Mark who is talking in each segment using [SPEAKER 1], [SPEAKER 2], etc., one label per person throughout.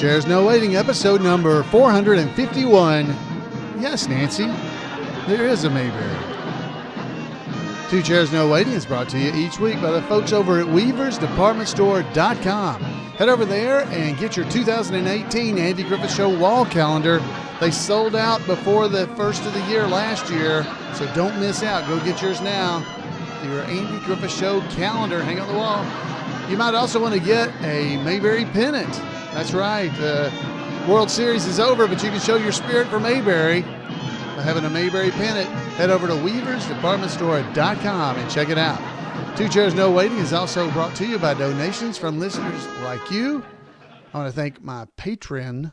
[SPEAKER 1] Chairs No Waiting, episode number 451. Yes, Nancy, there is a Mayberry. Two Chairs No Waiting is brought to you each week by the folks over at weaversdepartmentstore.com. Head over there and get your 2018 Andy Griffith Show wall calendar. They sold out before the first of the year last year, so don't miss out. Go get yours now. Your Andy Griffith Show calendar, hang on the wall. You might also want to get a Mayberry pennant. That's right. The World Series is over, but you can show your spirit for Mayberry by having a Mayberry pennant. Head over to weaversdepartmentstore.com and check it out. Two Chairs No Waiting is also brought to you by donations from listeners like you. I want to thank my Patreon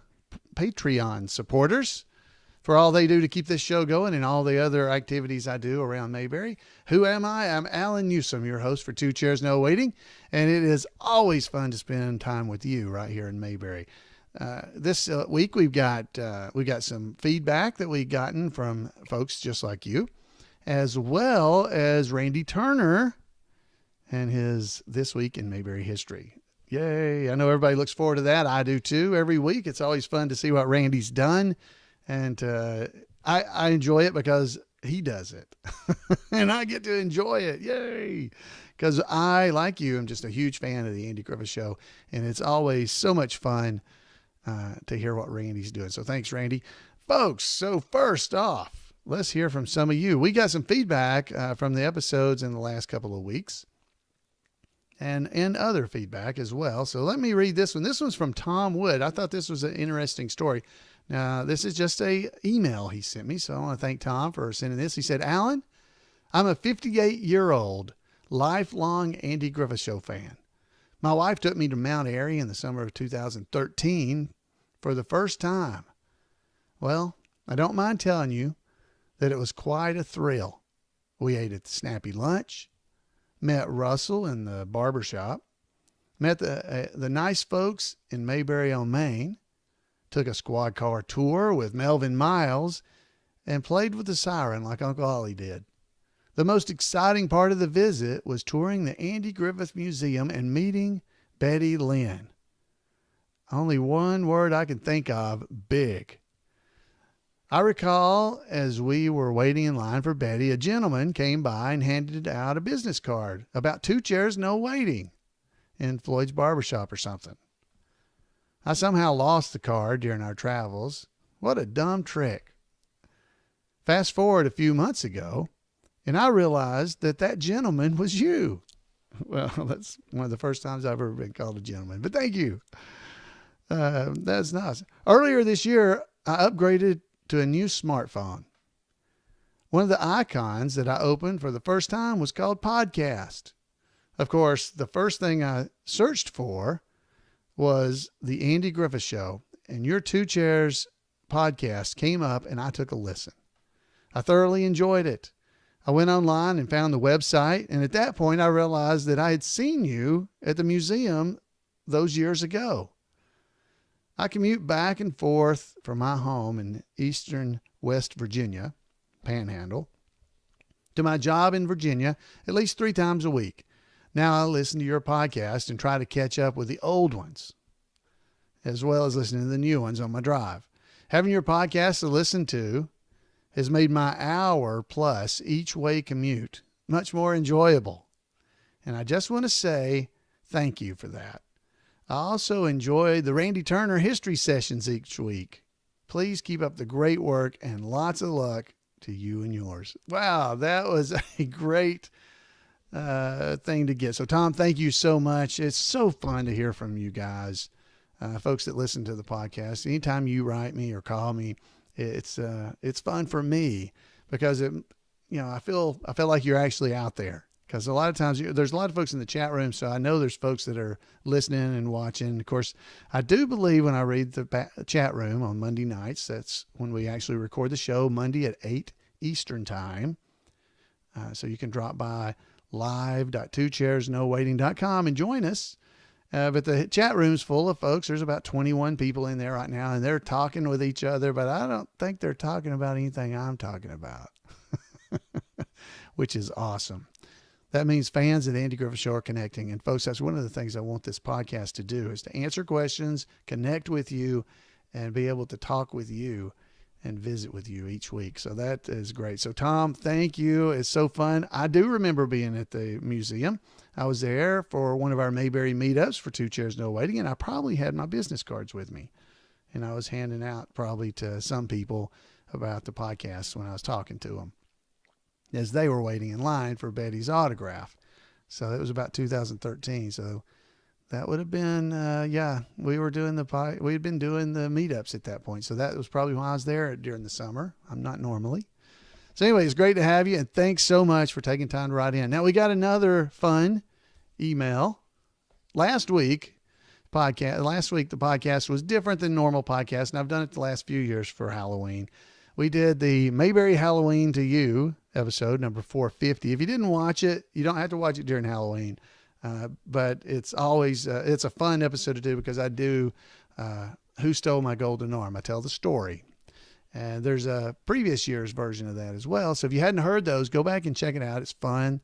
[SPEAKER 1] supporters for all they do to keep this show going and all the other activities I do around Mayberry. Who am I? I'm Alan Newsom, your host for Two Chairs No Waiting, and it is always fun to spend time with you right here in Mayberry. This week we got some feedback that we've gotten from folks just like you, as well as Randy Turner and his This Week in Mayberry History. Yay! I know everybody looks forward to that. I do too. Every week it's always fun to see what Randy's done. And I enjoy it because he does it. And I get to enjoy it. Yay! Because I, like you, am just a huge fan of the Andy Griffith Show. And it's always so much fun to hear what Randy's doing. So thanks, Randy. Folks, so first off, let's hear from some of you. We got some feedback from the episodes in the last couple of weeks. And other feedback as well. So let me read this one. This one's from Tom Wood. I thought this was an interesting story. Now, this is just a email he sent me, so I want to thank Tom for sending this. He said, Alan, I'm a 58-year-old lifelong Andy Griffith Show fan. My wife took me to Mount Airy in the summer of 2013 for the first time. Well, I don't mind telling you that it was quite a thrill. We ate at the Snappy Lunch, met Russell in the barber shop, met the nice folks in Mayberry on Main, took a squad car tour with Melvin Miles, and played with the siren like Uncle Ollie did. The most exciting part of the visit was touring the Andy Griffith Museum and meeting Betty Lynn. Only one word I can think of, big. I recall as we were waiting in line for Betty, a gentleman came by and handed out a business card about Two Chairs No Waiting in Floyd's barbershop or something. I somehow lost the card during our travels. What a dumb trick. Fast forward a few months ago, and I realized that gentleman was you. Well, that's one of the first times I've ever been called a gentleman, but thank you. That's nice. Earlier this year, I upgraded to a new smartphone. One of the icons that I opened for the first time was called Podcast. Of course, the first thing I searched for was the Andy Griffith Show, and your Two Chairs podcast came up, and I took a listen. I thoroughly enjoyed it. I went online and found the website, and at that point I realized that I had seen you at the museum those years ago. I commute back and forth from my home in eastern West Virginia, Panhandle, to my job in Virginia at least 3 times a week. Now I listen to your podcast and try to catch up with the old ones, as well as listening to the new ones on my drive. Having your podcast to listen to has made my hour plus each way commute much more enjoyable. And I just want to say thank you for that. I also enjoy the Randy Turner history sessions each week. Please keep up the great work and lots of luck to you and yours. Wow, that was a great thing to get. So Tom, thank you so much. It's so fun to hear from you guys, folks that listen to the podcast. Anytime you write me or call me, it's fun for me because I feel like you're actually out there. Because a lot of times there's a lot of folks in the chat room, so I know there's folks that are listening and watching. Of course, I do believe when I read the chat room on Monday nights, that's when we actually record the show, Monday at 8 Eastern time. So you can drop by live.twochairsnowaiting.com and join us. But the chat room's full of folks. There's about 21 people in there right now, and they're talking with each other, but I don't think they're talking about anything I'm talking about, which is awesome. That means fans of the Andy Griffith Show are connecting. And folks, that's one of the things I want this podcast to do, is to answer questions, connect with you, and be able to talk with you and visit with you each week. So that is great. So Tom, thank you. It's so fun. I do remember being at the museum. I was there for one of our Mayberry meetups for Two Chairs No Waiting, and I probably had my business cards with me. And I was handing out probably to some people about the podcast when I was talking to them, as they were waiting in line for Betty's autograph. So it was about 2013. So that would have been, we had been doing the meetups at that point. So that was probably when I was there during the summer. I'm not normally. So anyway, it's great to have you. And thanks so much for taking time to write in. Now we got another fun email. Last week the podcast was different than normal podcasts. And I've done it the last few years for Halloween. We did the Mayberry Halloween to You episode, number 450. If you didn't watch it, you don't have to watch it during Halloween. But it's always, it's a fun episode to do, because I do, Who Stole My Golden Arm? I tell the story, and there's a previous year's version of that as well. So if you hadn't heard those, go back and check it out. It's fun,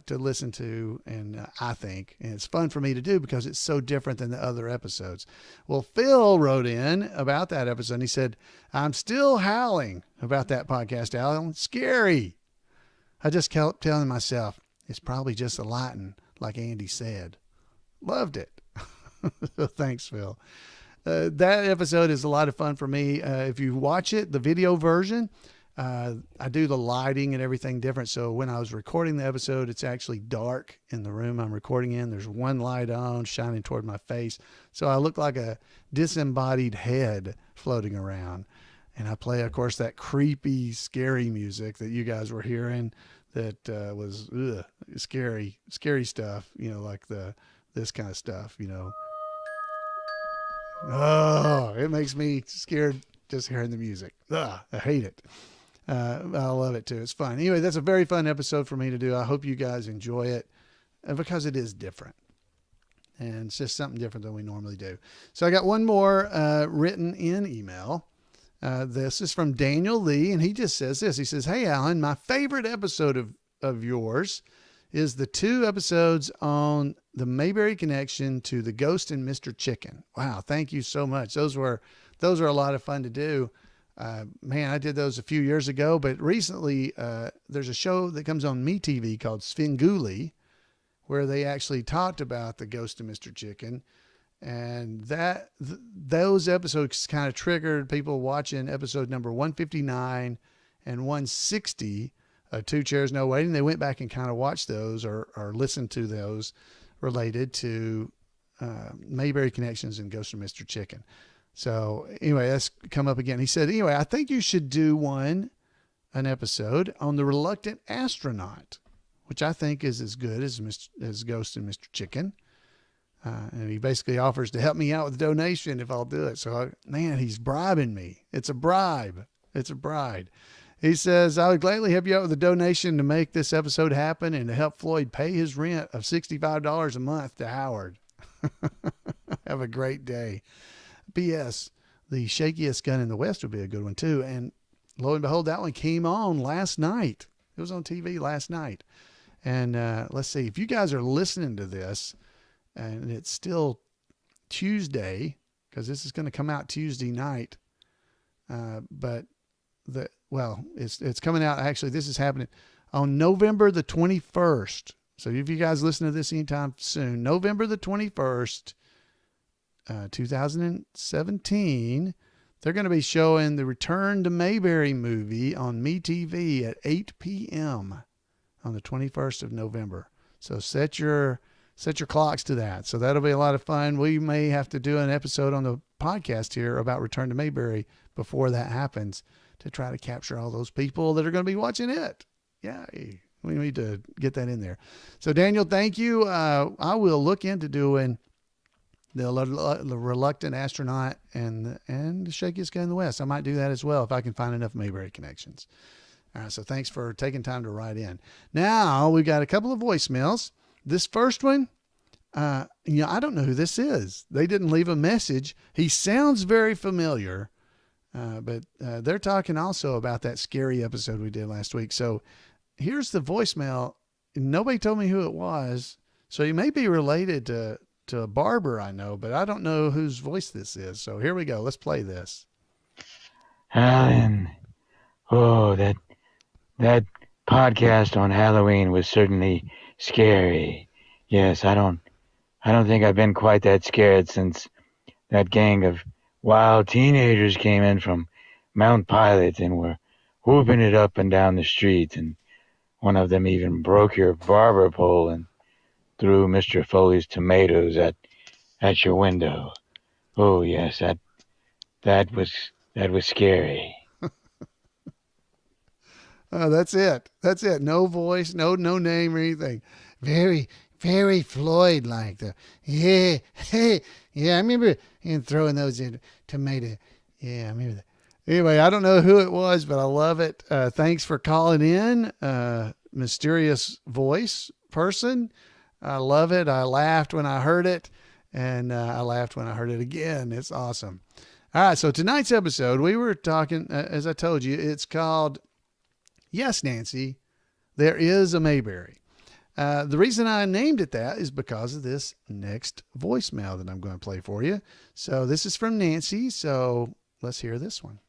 [SPEAKER 1] to listen to. And, I think, and it's fun for me to do because it's so different than the other episodes. Well, Phil wrote in about that episode, and he said, I'm still howling about that podcast, Alan. Scary. I just kept telling myself, it's probably just the lighting, like Andy said. Loved it. Thanks, Phil. That episode is a lot of fun for me. If you watch it, the video version, I do the lighting and everything different. So when I was recording the episode, it's actually dark in the room I'm recording in. There's one light on shining toward my face. So I look like a disembodied head floating around. And I play, of course, that creepy, scary music that you guys were hearing. That was scary stuff, like this kind of stuff, Oh, it makes me scared just hearing the music. I hate it. I love it too. It's fun. Anyway, that's a very fun episode for me to do. I hope you guys enjoy it, because it is different. And it's just something different than we normally do. So I got one more written in email. This is from Daniel Lee, and he just says this. He says, hey, Alan, my favorite episode of yours is the 2 episodes on the Mayberry connection to the Ghost and Mr. Chicken. Wow, thank you so much. Those were a lot of fun to do. Man, I did those a few years ago, but recently there's a show that comes on MeTV called Svengoolie, where they actually talked about the Ghost and Mr. Chicken. And those episodes kind of triggered people watching episode number 159 and 160 of Two Chairs No Waiting. They went back and kind of watched those or listened to those related to Mayberry connections and Ghost of Mr. Chicken. So anyway, that's come up again. He said, anyway, I think you should do an episode on the reluctant astronaut, which I think is as good as Ghost and Mr. Chicken. And he basically offers to help me out with a donation if I'll do it. So, man, he's bribing me. It's a bribe. It's a bride. He says, I would gladly help you out with a donation to make this episode happen and to help Floyd pay his rent of $65 a month to Howard. Have a great day. P.S. The shakiest gun in the West would be a good one, too. And lo and behold, that one came on last night. It was on TV last night. And let's see. If you guys are listening to this, and it's still Tuesday, because this is going to come out Tuesday night. But it's coming out. Actually, this is happening on November the 21st. So if you guys listen to this anytime soon, November the 21st, 2017, they're going to be showing the Return to Mayberry movie on MeTV at 8 p.m. on the 21st of November. So set your clocks to that. So that'll be a lot of fun. We may have to do an episode on the podcast here about Return to Mayberry before that happens to try to capture all those people that are going to be watching it. Yeah, we need to get that in there. So Daniel, thank you. I will look into doing the reluctant astronaut and the shakiest guy in the West. I might do that as well if I can find enough Mayberry connections. All right. So thanks for taking time to write in. Now we've got a couple of voicemails. This first one, I don't know who this is. They didn't leave a message. He sounds very familiar, but they're talking also about that scary episode we did last week. So here's the voicemail. nobody told me who it was. So he may be related to a barber I know, but I don't know whose voice this is. So here we go. Let's play this.
[SPEAKER 2] Alan, oh, that podcast on Halloween was certainly scary. Yes, I don't think I've been quite that scared since that gang of wild teenagers came in from Mount Pilot and were whooping it up and down the street, and one of them even broke your barber pole and threw Mr. Foley's tomatoes at your window. Oh yes, that was scary.
[SPEAKER 1] Oh, that's it. That's it. No voice, no name or anything. Very, very Floyd like the yeah, hey, yeah. I remember him throwing those in tomato. Yeah, I remember that. Anyway, I don't know who it was, but I love it. Thanks for calling in, mysterious voice person. I love it. I laughed when I heard it, and I laughed when I heard it again. It's awesome. All right, so tonight's episode, we were talking, as I told you, it's called Yes, Nancy, There Is a Mayberry. The reason I named it that is because of this next voicemail that I'm going to play for you. So this is from Nancy, so let's hear this one.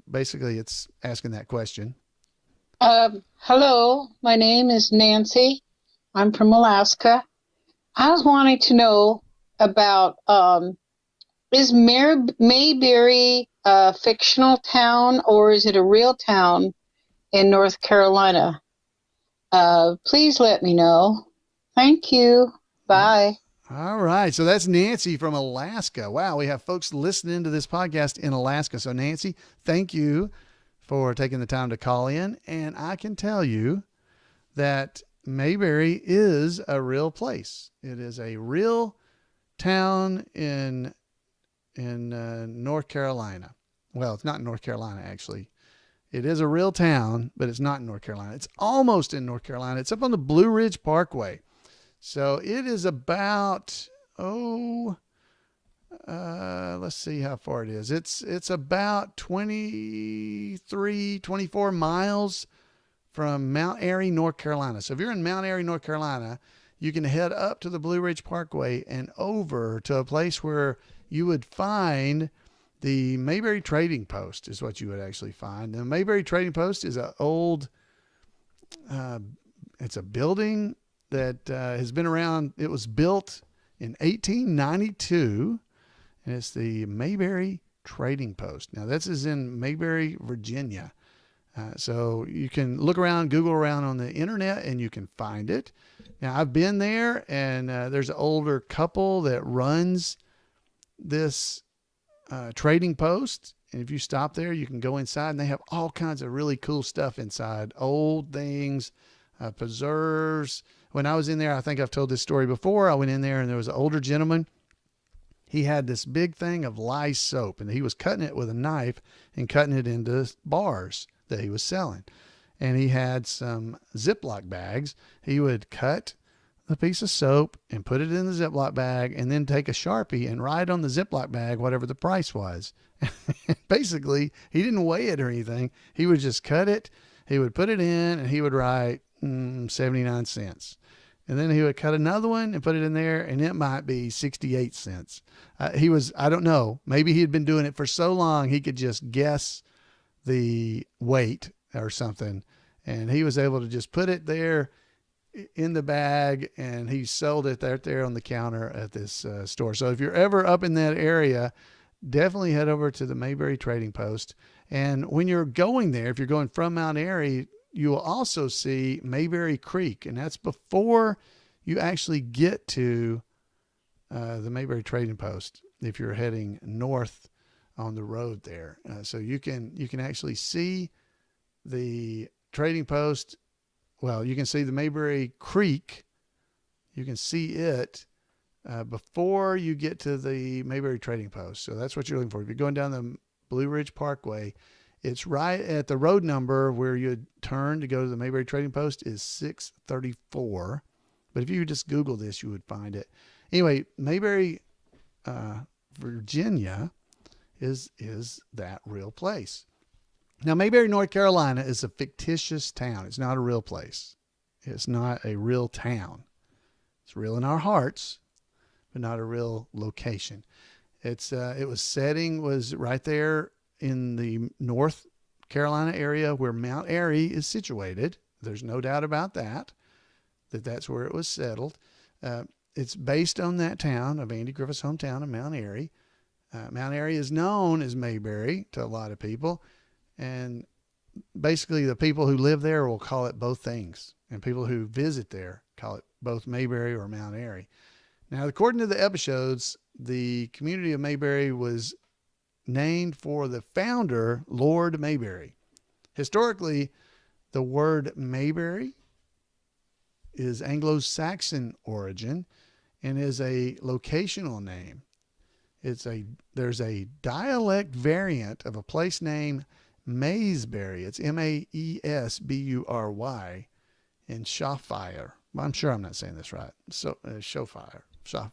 [SPEAKER 1] Basically it's asking that question.
[SPEAKER 3] Hello, my name is Nancy. I'm from Alaska. I was wanting to know about, is Mayberry a fictional town or is it a real town in North Carolina? Please let me know. Thank you. Bye.
[SPEAKER 1] All right. So that's Nancy from Alaska. Wow. We have folks listening to this podcast in Alaska. So Nancy, thank you for taking the time to call in. And I can tell you that Mayberry is a real place. It is a real town in North Carolina. Well, it's not in North Carolina, actually. It is a real town, but it's not in North Carolina. It's almost in North Carolina. It's up on the Blue Ridge Parkway. So it is about, let's see how far it is. It's about 24 miles from Mount Airy, North Carolina. So if you're in Mount Airy, North Carolina, you can head up to the Blue Ridge Parkway and over to a place where you would find the Mayberry Trading Post is what you would actually find. The Mayberry Trading Post is an old, it's a building that has been around. It was built in 1892, and it's the Mayberry Trading Post. Now, this is in Mayberry, Virginia. So you can look around, Google around on the internet, and you can find it. Now, I've been there, and there's an older couple that runs this trading post. And if you stop there, you can go inside, and they have all kinds of really cool stuff inside. Old things, preserves. When I was in there, I think I've told this story before. I went in there and there was an older gentleman. He had this big thing of lye soap, and he was cutting it with a knife and cutting it into bars that he was selling. And he had some Ziploc bags. He would cut the piece of soap and put it in the Ziploc bag and then take a Sharpie and write on the Ziploc bag whatever the price was. Basically, he didn't weigh it or anything. He would just cut it. He would put it in and he would write 79 cents. And then he would cut another one and put it in there, and it might be 68 cents. I don't know, maybe he had been doing it for so long he could just guess the weight or something. And he was able to just put it there in the bag, and he sold it there on the counter at this store. So if you're ever up in that area, definitely head over to the Mayberry Trading Post. And when you're going there, if you're going from Mount Airy, you will also see Mayberry Creek, and that's before you actually get to the Mayberry Trading Post if you're heading north on the road there. So you can actually see the trading post. Well, you can see the Mayberry Creek. You can see it before you get to the Mayberry Trading Post. So that's what you're looking for. If you're going down the Blue Ridge Parkway, it's right at the road number where you'd turn to go to the Mayberry Trading Post is 634. But if you just Google this, you would find it. Anyway, Mayberry, Virginia is that real place. Now, Mayberry, North Carolina is a fictitious town. It's not a real place. It's not a real town. It's real in our hearts, but not a real location. Setting was right there in the North Carolina area where Mount Airy is situated. There's no doubt about that's where it was settled. It's based on that town of Andy Griffith's hometown of Mount Airy. Mount Airy is known as Mayberry to a lot of people, and basically the people who live there will call it both things, and people who visit there call it both Mayberry or Mount Airy. Now, according to the episodes, the community of Mayberry was named for the founder, Lord Mayberry. Historically, the word Mayberry is Anglo-Saxon origin and is a locational name. There's a dialect variant of a place named Maysbury. It's Maesbury in Shropshire. I'm sure I'm not saying this right. So Shropshire.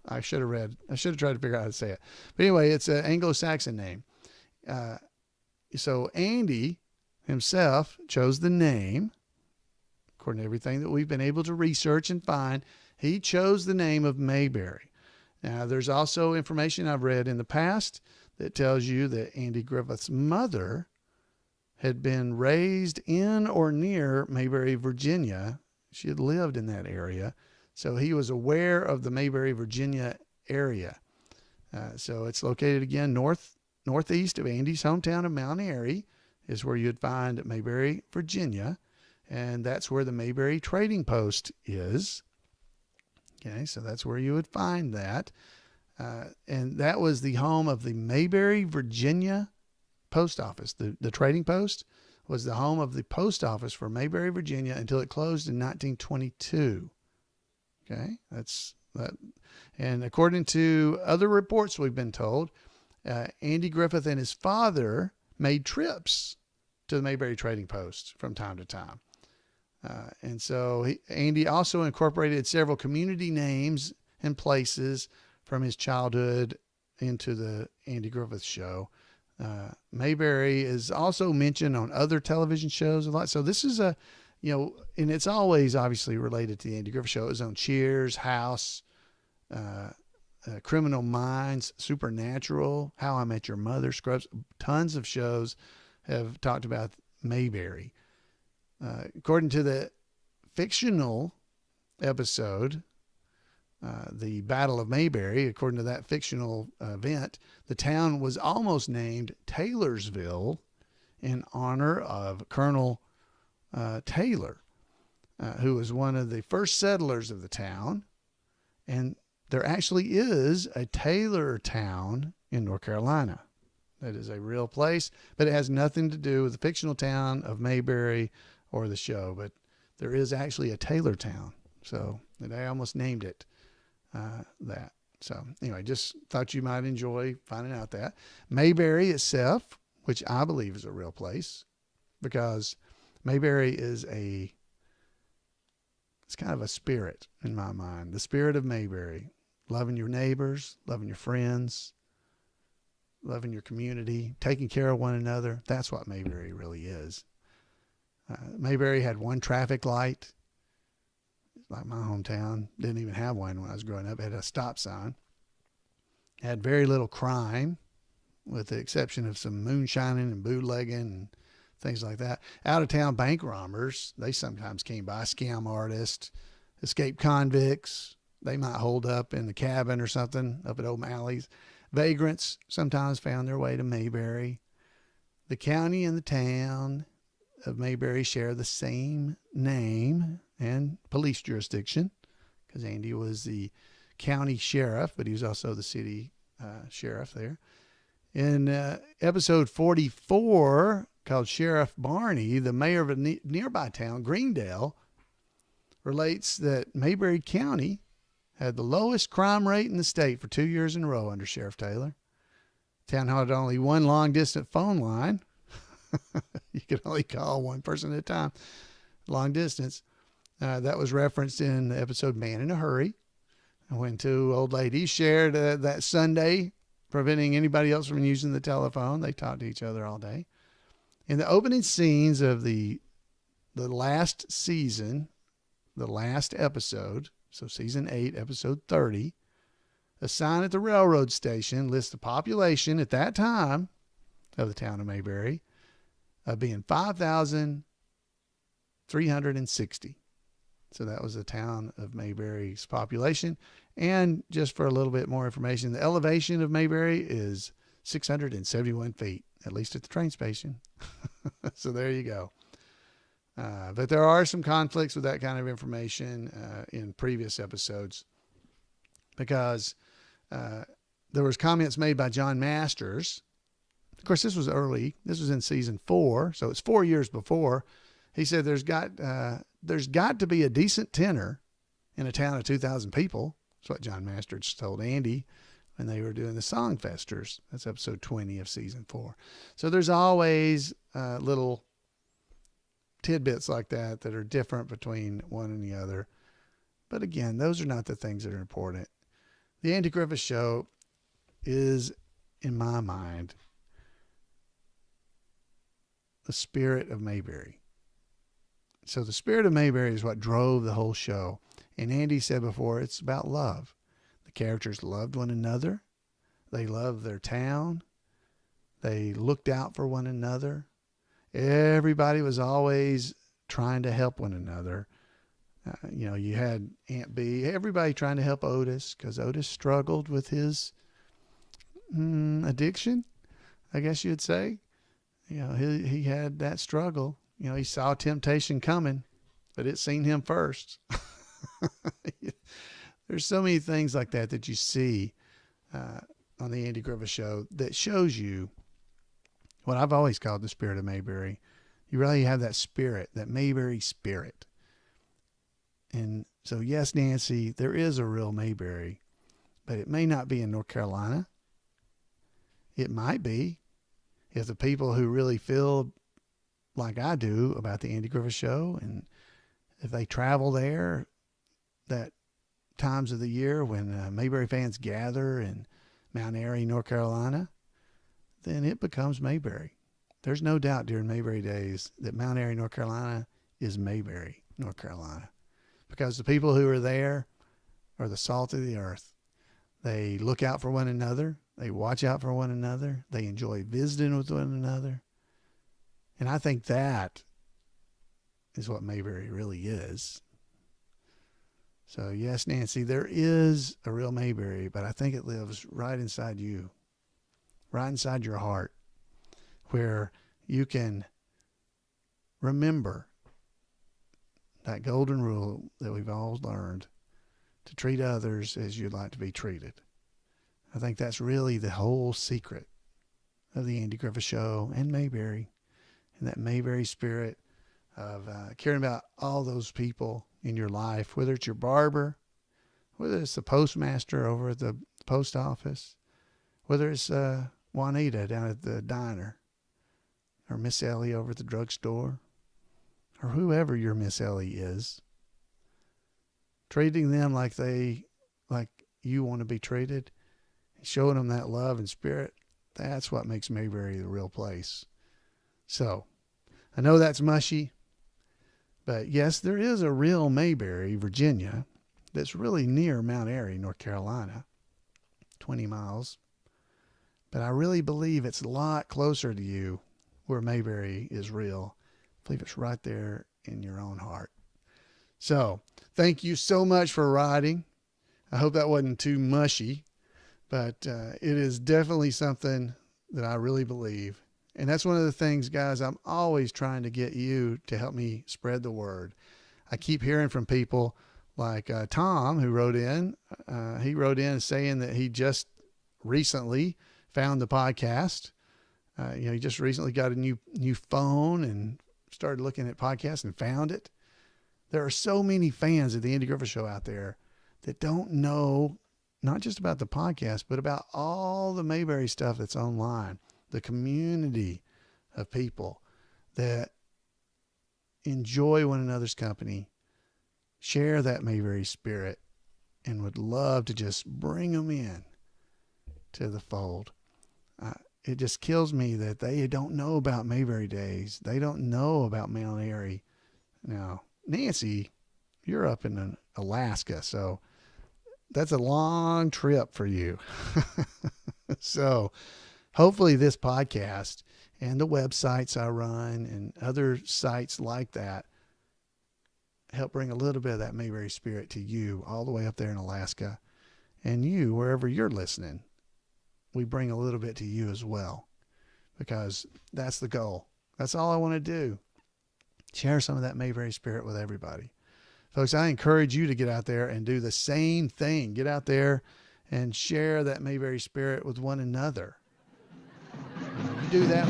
[SPEAKER 1] I should have tried to figure out how to say it. But anyway, it's an Anglo-Saxon name. So Andy himself chose the name. According to everything that we've been able to research and find, he chose the name of Mayberry. Now, there's also information I've read in the past that tells you that Andy Griffith's mother had been raised in or near Mayberry, Virginia. She had lived in that area. So he was aware of the Mayberry, Virginia area. So it's located again northeast of Andy's hometown of Mount Airy is where you'd find Mayberry, Virginia. And that's where the Mayberry Trading Post is. Okay, so that's where you would find that. And that was the home of the Mayberry, Virginia post office. The Trading Post was the home of the post office for Mayberry, Virginia until it closed in 1922. Okay, that's that. And according to other reports we've been told, Andy Griffith and his father made trips to the Mayberry Trading Post from time to time. And so Andy also incorporated several community names and places from his childhood into the Andy Griffith Show. Mayberry is also mentioned on other television shows a lot. So this is and it's always obviously related to the Andy Griffith Show. It was on Cheers, House, Criminal Minds, Supernatural, How I Met Your Mother, Scrubs. Tons of shows have talked about Mayberry. According to the fictional episode, the Battle of Mayberry, according to that fictional event, the town was almost named Taylorsville in honor of Colonel Taylor, who was one of the first settlers of the town. And there actually is a Taylor town in North Carolina. That is a real place, but it has nothing to do with the fictional town of Mayberry or the show. But there is actually a Taylor town. So they almost named it that. So anyway, just thought you might enjoy finding out that. Mayberry itself, which I believe is a real place, because Mayberry is it's kind of a spirit in my mind. The spirit of Mayberry. Loving your neighbors, loving your friends, loving your community, taking care of one another. That's what Mayberry really is. Mayberry had one traffic light. Like my hometown, didn't even have one when I was growing up. It had a stop sign. It had very little crime, with the exception of some moonshining and bootlegging and things like that. Out-of-town bank robbers, they sometimes came by. Scam artists, escaped convicts. They might hold up in the cabin or something up at O'Malley's. Vagrants sometimes found their way to Mayberry. The county and the town of Mayberry share the same name and police jurisdiction, because Andy was the county sheriff, but he was also the city sheriff there. In episode 44, called Sheriff Barney, the mayor of a nearby town, Greendale, relates that Mayberry County had the lowest crime rate in the state for 2 years in a row under Sheriff Taylor. Town had only one long-distance phone line. You could only call one person at a time, long distance. That was referenced in the episode Man in a Hurry, when two old ladies shared that Sunday, preventing anybody else from using the telephone. They talked to each other all day. In the opening scenes of the last season, the last episode, so season 8, episode 30, a sign at the railroad station lists the population at that time of the town of Mayberry being 5,360. So that was the town of Mayberry's population. And just for a little bit more information, the elevation of Mayberry is 671 feet, at least at the train station. So there you go. But there are some conflicts with that kind of information in previous episodes, because there was comments made by John Masters. Of course, this was early. This was in season 4, so it's 4 years before. He said there's got to be a decent tenor in a town of 2,000 people. That's what John Masters told Andy when they were doing the Songfesters. That's episode 20 of season 4. So there's always little tidbits like that are different between one and the other. But again, those are not the things that are important. The Andy Griffith Show is, in my mind, the Spirit of Mayberry. So the Spirit of Mayberry is what drove the whole show. And Andy said before, it's about love. The characters loved one another. They loved their town. They looked out for one another. Everybody was always trying to help one another. You had Aunt B, everybody trying to help Otis, because Otis struggled with his addiction, I guess you'd say. He had that struggle. He saw temptation coming, but it seen him first. There's so many things like that you see on the Andy Griffith Show that shows you what I've always called the Spirit of Mayberry. You really have that spirit, that Mayberry spirit. And so, yes, Nancy, there is a real Mayberry, but it may not be in North Carolina. It might be if the people who really feel like I do about the Andy Griffith Show, and if they travel there, that times of the year when Mayberry fans gather in Mount Airy, North Carolina, then it becomes Mayberry. There's no doubt during Mayberry days that Mount Airy, North Carolina is Mayberry, North Carolina, because the people who are there are the salt of the earth. They look out for one another. They watch out for one another. They enjoy visiting with one another. And I think that is what Mayberry really is. So, yes, Nancy, there is a real Mayberry, but I think it lives right inside you, right inside your heart, where you can remember that golden rule that we've all learned, to treat others as you'd like to be treated. I think that's really the whole secret of the Andy Griffith Show and Mayberry, and that Mayberry spirit of caring about all those people in your life, whether it's your barber, whether it's the postmaster over at the post office, whether it's Juanita down at the diner, or Miss Ellie over at the drugstore, or whoever your Miss Ellie is. Treating them like you want to be treated, showing them that love and spirit, that's what makes Mayberry the real place. So, I know that's mushy, but yes, there is a real Mayberry, Virginia, that's really near Mount Airy, North Carolina, 20 miles. But I really believe it's a lot closer to you where Mayberry is real. I believe it's right there in your own heart. So, thank you so much for writing. I hope that wasn't too mushy, but it is definitely something that I really believe. And that's one of the things, guys, I'm always trying to get you to help me spread the word. I keep hearing from people like Tom, who wrote in. He wrote in saying that he just recently found the podcast. He just recently got a new phone and started looking at podcasts and found it. There are so many fans of the Andy Griffith Show out there that don't know not just about the podcast, but about all the Mayberry stuff that's online. The community of people that enjoy one another's company, share that Mayberry spirit, and would love to just bring them in to the fold. It just kills me that they don't know about Mayberry days. They don't know about Mount Airy. Now, Nancy, You're up in Alaska, so that's a long trip for you. So hopefully this podcast and the websites I run and other sites like that help bring a little bit of that Mayberry spirit to you all the way up there in Alaska, and you, wherever you're listening, we bring a little bit to you as well, because that's the goal. That's all I want to do. Share some of that Mayberry spirit with everybody. Folks, I encourage you to get out there and do the same thing. Get out there and share that Mayberry spirit with one another. You do that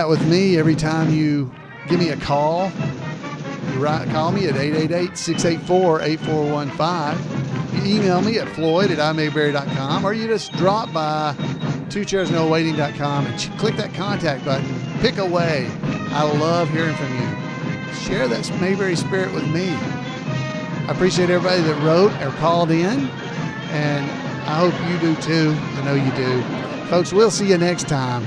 [SPEAKER 1] with me every time you give me a call. You call me at 888-684-8415. You email me at floyd@imayberry.com, or you just drop by twocairsnowaiting.com and click that contact button. Pick away. I love hearing from you. Share that Mayberry spirit with me. I appreciate everybody that wrote or called in, and I hope you do too. I know you do. Folks, we'll see you next time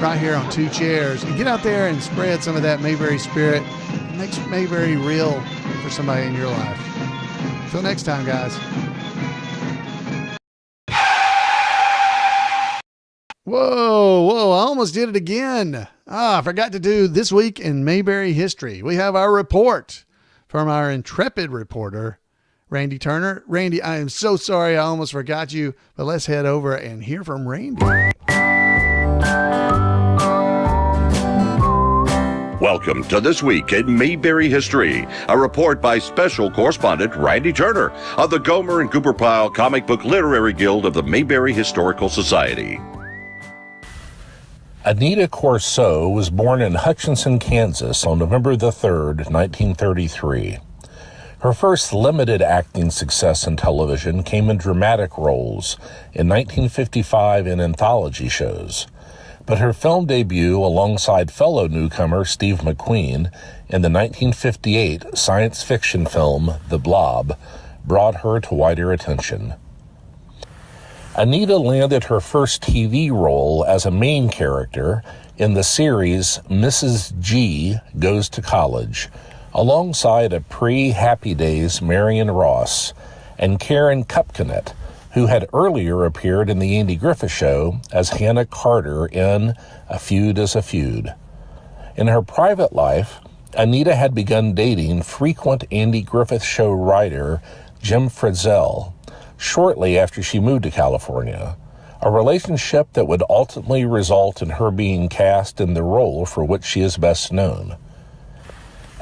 [SPEAKER 1] right here on Two Chairs. And get out there and spread some of that Mayberry spirit. It makes Mayberry real for somebody in your life. Until next time, guys. Whoa, I almost did it again. I forgot to do This Week in Mayberry History. We have our report from our intrepid reporter, Randy Turner. Randy, I am so sorry I almost forgot you, but let's head over and hear from Randy.
[SPEAKER 4] Welcome to This Week in Mayberry History, a report by Special Correspondent Randy Turner of the Gomer and Cooper Pyle Comic Book Literary Guild of the Mayberry Historical Society.
[SPEAKER 5] Aneta Corsaut was born in Hutchinson, Kansas on November the 3rd, 1933. Her first limited acting success in television came in dramatic roles in 1955 in anthology shows. But her film debut alongside fellow newcomer Steve McQueen in the 1958 science fiction film The Blob brought her to wider attention. Aneta landed her first TV role as a main character in the series Mrs. G Goes to College, alongside a pre-Happy Days Marion Ross and Karen Kupkanet, who had earlier appeared in the Andy Griffith Show as Hannah Carter in A Feud is a Feud. In her private life, Aneta had begun dating frequent Andy Griffith Show writer Jim Frizzell shortly after she moved to California, a relationship that would ultimately result in her being cast in the role for which she is best known.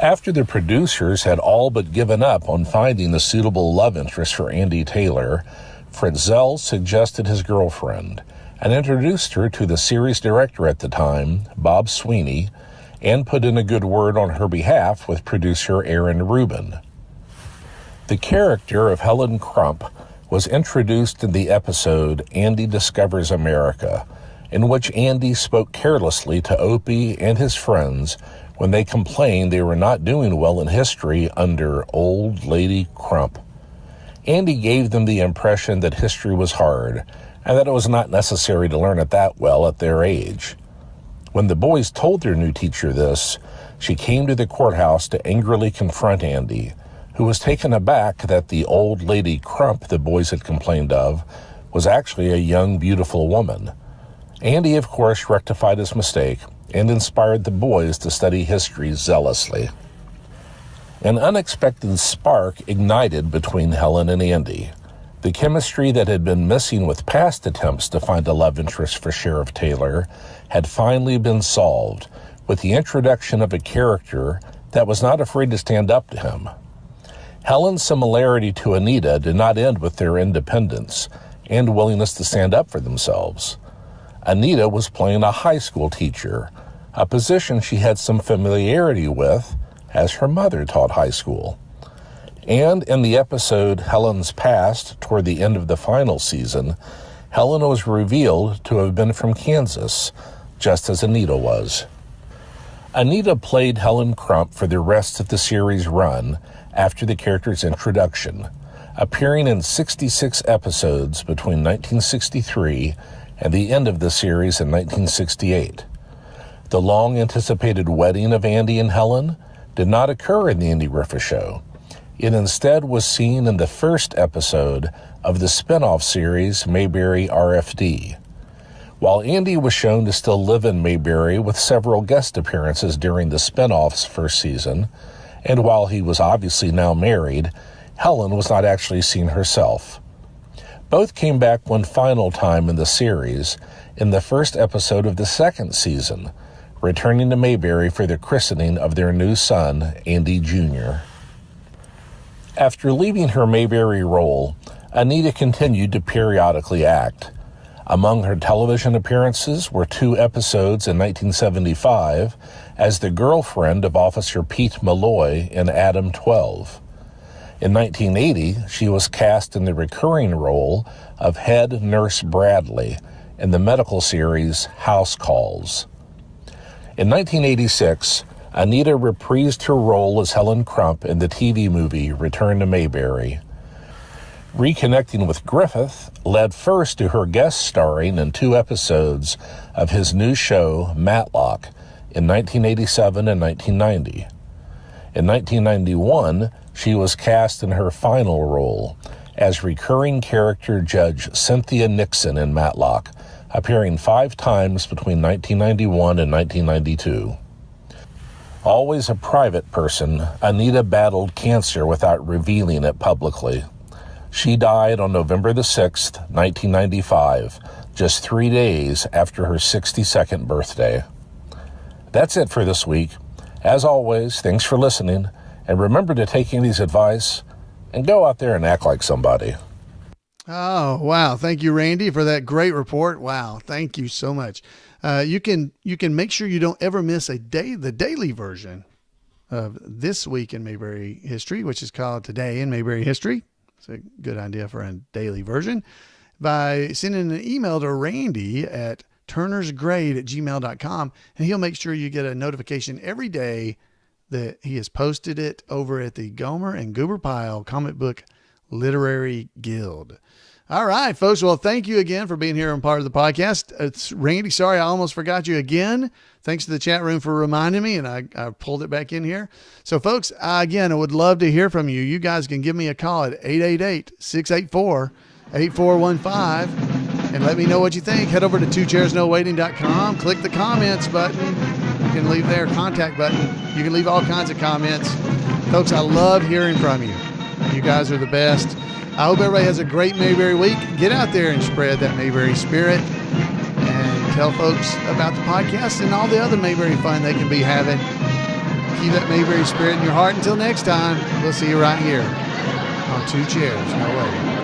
[SPEAKER 5] After the producers had all but given up on finding a suitable love interest for Andy Taylor, Frizzell suggested his girlfriend and introduced her to the series director at the time, Bob Sweeney, and put in a good word on her behalf with producer Aaron Rubin. The character of Helen Crump was introduced in the episode Andy Discovers America, in which Andy spoke carelessly to Opie and his friends when they complained they were not doing well in history under Old Lady Crump. Andy gave them the impression that history was hard and that it was not necessary to learn it that well at their age. When the boys told their new teacher this, she came to the courthouse to angrily confront Andy, who was taken aback that the Old Lady Crump the boys had complained of was actually a young, beautiful woman. Andy, of course, rectified his mistake and inspired the boys to study history zealously. An unexpected spark ignited between Helen and Andy. The chemistry that had been missing with past attempts to find a love interest for Sheriff Taylor had finally been solved with the introduction of a character that was not afraid to stand up to him. Helen's similarity to Aneta did not end with their independence and willingness to stand up for themselves. Aneta was playing a high school teacher, a position she had some familiarity with as her mother taught high school. And in the episode Helen's Past, toward the end of the final season, Helen was revealed to have been from Kansas, just as Aneta was. Aneta played Helen Crump for the rest of the series run after the character's introduction, appearing in 66 episodes between 1963 and the end of the series in 1968. The long-anticipated wedding of Andy and Helen did not occur in the Andy Griffith Show, It instead was seen in the first episode of the spin-off series Mayberry RFD. While Andy was shown to still live in Mayberry with several guest appearances during the spin-off's first season, and while he was obviously now married, Helen was not actually seen herself. Both came back one final time in the series in the first episode of the second season, returning to Mayberry for the christening of their new son, Andy Jr. After leaving her Mayberry role, Aneta continued to periodically act. Among her television appearances were 2 episodes in 1975 as the girlfriend of Officer Pete Malloy in Adam 12. In 1980, she was cast in the recurring role of Head Nurse Bradley in the medical series House Calls. In 1986, Aneta reprised her role as Helen Crump in the TV movie Return to Mayberry. Reconnecting with Griffith led first to her guest starring in 2 episodes of his new show, Matlock, in 1987 and 1990. In 1991, she was cast in her final role as recurring character Judge Cynthia Nixon in Matlock, appearing 5 times between 1991 and 1992. Always a private person, Aneta battled cancer without revealing it publicly. She died on November the 6th, 1995, just 3 days after her 62nd birthday. That's it for this week. As always, thanks for listening, and remember to take Andy's advice and go out there and act like somebody.
[SPEAKER 1] Oh, wow. Thank you, Randy, for that great report. Wow. Thank you so much. You can make sure you don't ever miss the daily version of This Week in Mayberry History, which is called Today in Mayberry History. It's a good idea for a daily version by sending an email to Randy at turnersgrade@gmail.com, and he'll make sure you get a notification every day that he has posted it over at the Gomer and Goober Pile Comic Book Literary Guild. All right, folks. Well, thank you again for being here and part of the podcast. It's Randy. Sorry, I almost forgot you again. Thanks to the chat room for reminding me, and I pulled it back in here. So, folks, again, I would love to hear from you. You guys can give me a call at 888-684-8415 and let me know what you think. Head over to twochairsnowaiting.com. Click the comments button. You can leave there, contact button. You can leave all kinds of comments. Folks, I love hearing from you. You guys are the best. I hope everybody has a great Mayberry week. Get out there and spread that Mayberry spirit and tell folks about the podcast and all the other Mayberry fun they can be having. Keep that Mayberry spirit in your heart. Until next time, we'll see you right here on Two Chairs No Waiting.